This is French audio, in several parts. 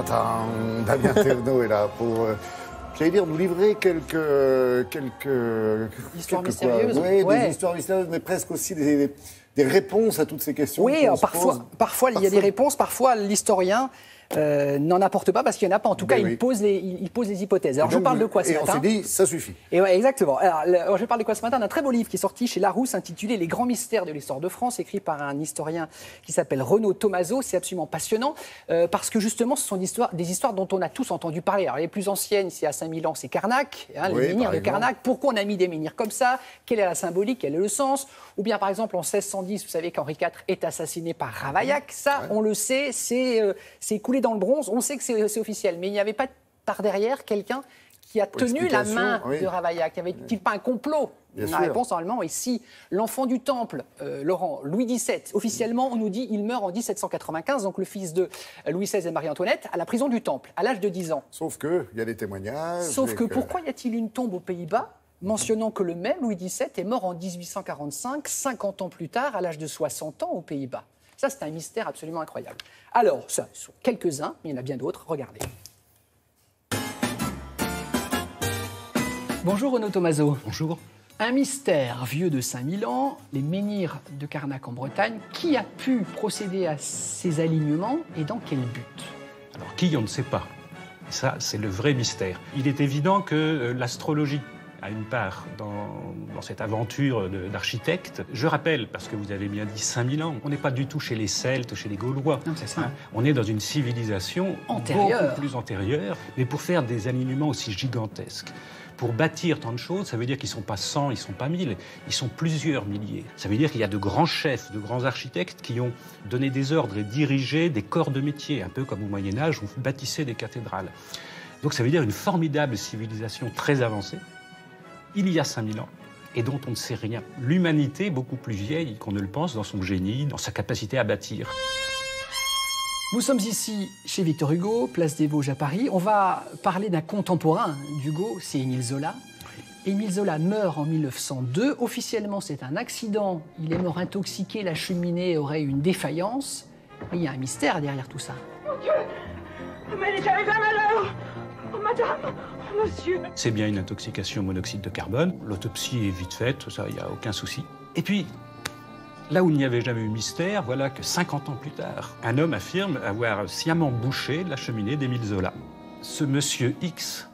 Damien Thévenot est là pour, j'allais dire, nous livrer quelques histoires mystérieuses. Oui, des histoires mystérieuses, mais presque aussi des réponses à toutes ces questions. Oui, parfois il y a des réponses, parfois l'historien n'en apporte pas parce qu'il n'y en a pas. En tout cas, il pose les hypothèses. Alors, je vous parle de quoi ce matin ? On s'est dit, ça suffit. Et ouais, exactement. Alors, je parle de quoi ce matin ? D'un très beau livre qui est sorti chez Larousse, intitulé « Les grands mystères de l'histoire de France », écrit par un historien qui s'appelle Renaud Thomazeau. C'est absolument passionnant parce que justement, ce sont des histoires dont on a tous entendu parler. Alors, les plus anciennes, c'est à 5000 ans, c'est Carnac, les menhirs de Carnac. Pourquoi on a mis des menhirs comme ça ? Quelle est la symbolique ? Quel est le sens ? Ou bien, par exemple, en 1610, vous savez qu'Henri IV est assassiné par Ravaillac. Ça, on le sait, c'est coulé dans le bronze. On sait que c'est officiel. Mais il n'y avait pas par derrière quelqu'un qui a tenu la main de Ravaillac. Y avait-il pas un complot ? La réponse, normalement, est si. L'enfant du Temple, Laurent, Louis XVII, officiellement, on nous dit il meurt en 1795, donc le fils de Louis XVI et Marie-Antoinette, à la prison du Temple, à l'âge de 10 ans. Sauf qu'il y a des témoignages. Sauf que pourquoi y a-t-il une tombe aux Pays-Bas mentionnant que le même Louis XVII est mort en 1845, 50 ans plus tard, à l'âge de 60 ans aux Pays-Bas ? Ça, c'est un mystère absolument incroyable. Alors, ça, ce sont quelques-uns, mais il y en a bien d'autres. Regardez. Bonjour Renaud Thomazeau. Bonjour. Un mystère vieux de 5000 ans, les menhirs de Carnac en Bretagne. Qui a pu procéder à ces alignements et dans quel but ? Alors, qui, on ne sait pas. Ça, c'est le vrai mystère. Il est évident que l'astrologie a une part dans cette aventure d'architecte. Je rappelle, parce que vous avez bien dit 5000 ans, on n'est pas du tout chez les Celtes, chez les Gaulois. Non, c'est ça. On est dans une civilisation antérieure, beaucoup plus antérieure, mais pour faire des alignements aussi gigantesques. Pour bâtir tant de choses, ça veut dire qu'ils ne sont pas 100, ils ne sont pas 1000, ils sont plusieurs milliers. Ça veut dire qu'il y a de grands chefs, de grands architectes qui ont donné des ordres et dirigé des corps de métier, un peu comme au Moyen-Âge où on bâtissait des cathédrales. Donc ça veut dire une formidable civilisation très avancée, il y a 5000 ans, et dont on ne sait rien. L'humanité est beaucoup plus vieille qu'on ne le pense dans son génie, dans sa capacité à bâtir. Nous sommes ici chez Victor Hugo, place des Vosges à Paris. On va parler d'un contemporain d'Hugo, c'est Émile Zola. Émile Zola meurt en 1902. Officiellement, c'est un accident. Il est mort intoxiqué, la cheminée aurait une défaillance. Mais il y a un mystère derrière tout ça. Mon Dieu! Mais il est arrivé un malheur! Oh, madame! Oh, monsieur! C'est bien une intoxication au monoxyde de carbone. L'autopsie est vite faite, ça, il n'y a aucun souci. Et puis, là où il n'y avait jamais eu mystère, voilà que 50 ans plus tard, un homme affirme avoir sciemment bouché la cheminée d'Émile Zola. Ce monsieur X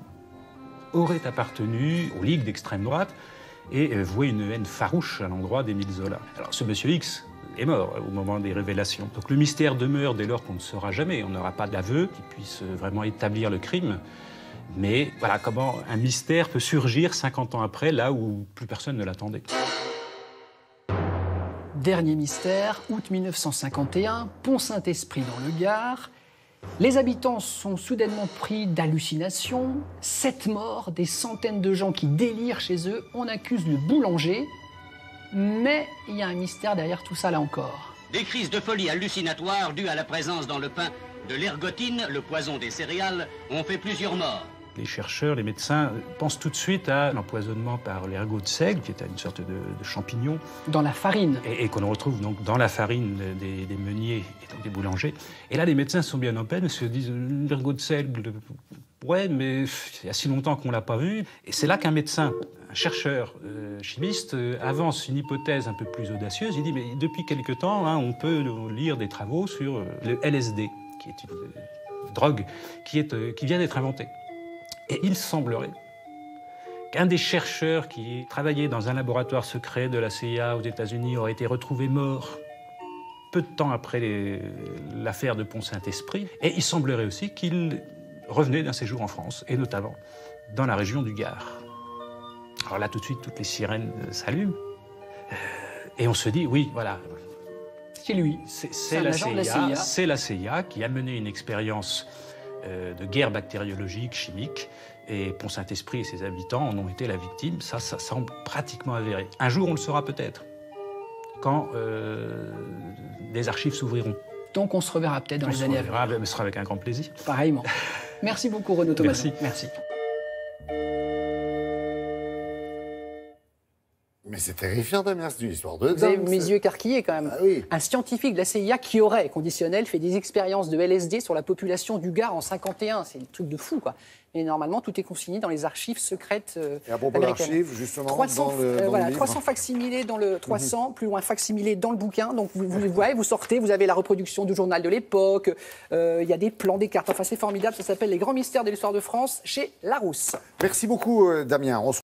aurait appartenu aux ligues d'extrême droite et vouait une haine farouche à l'endroit d'Émile Zola. Alors ce monsieur X est mort au moment des révélations. Donc le mystère demeure dès lors qu'on ne saura jamais. On n'aura pas d'aveu qui puisse vraiment établir le crime. Mais voilà comment un mystère peut surgir 50 ans après, là où plus personne ne l'attendait. Dernier mystère, août 1951, Pont-Saint-Esprit dans le Gard. Les habitants sont soudainement pris d'hallucinations. 7 morts, des centaines de gens qui délirent chez eux. On accuse le boulanger. Mais il y a un mystère derrière tout ça là encore. Des crises de folie hallucinatoires dues à la présence dans le pain de l'ergotine, le poison des céréales, ont fait plusieurs morts. Les chercheurs, les médecins pensent tout de suite à l'empoisonnement par l'ergot de seigle, qui est une sorte de champignon. Dans la farine. Et qu'on retrouve donc dans la farine des meuniers et donc des boulangers. Et là, les médecins sont bien en peine, se disent l'ergot de seigle, ouais, mais il y a si longtemps qu'on ne l'a pas vu. Et c'est là qu'un médecin, un chercheur chimiste, avance une hypothèse un peu plus audacieuse. Il dit, mais depuis quelque temps, on peut lire des travaux sur le LSD, qui est une drogue qui vient d'être inventée. Et il semblerait qu'un des chercheurs qui travaillait dans un laboratoire secret de la CIA aux États-Unis aurait été retrouvé mort peu de temps après l'affaire de Pont-Saint-Esprit. Et il semblerait aussi qu'il revenait d'un séjour en France, et notamment dans la région du Gard. Alors là, tout de suite, toutes les sirènes s'allument. Et on se dit, oui, voilà. C'est lui. C'est la CIA. C'est la CIA qui a mené une expérience de guerre bactériologique, chimique, et Pont-Saint-Esprit et ses habitants en ont été la victime. Ça semble pratiquement avéré. Un jour, on le saura peut-être, quand les archives s'ouvriront. Donc on se reverra peut-être dans les années à venir. Ce sera avec un grand plaisir. Pareillement. Merci beaucoup Renaud Thomazeau. Merci. Merci. Mais c'est terrifiant, Damien, c'est une histoire de Vous avez dingue. mes yeux écarquillés quand même. Ah oui. Un scientifique de la CIA qui aurait, conditionnel, fait des expériences de LSD sur la population du Gard en 51. C'est un truc de fou, quoi. Et normalement, tout est consigné dans les archives secrètes Et à propos américaines. d'archives, justement, 300, dans le voilà, livre. 300 facsimilés dans le 300, plus loin facsimilés dans le bouquin. Donc vous voyez, vous sortez, vous avez la reproduction du journal de l'époque. Il y a des plans, des cartes. Enfin, c'est formidable. Ça s'appelle Les grands mystères de l'histoire de France chez Larousse. Merci beaucoup, Damien. On se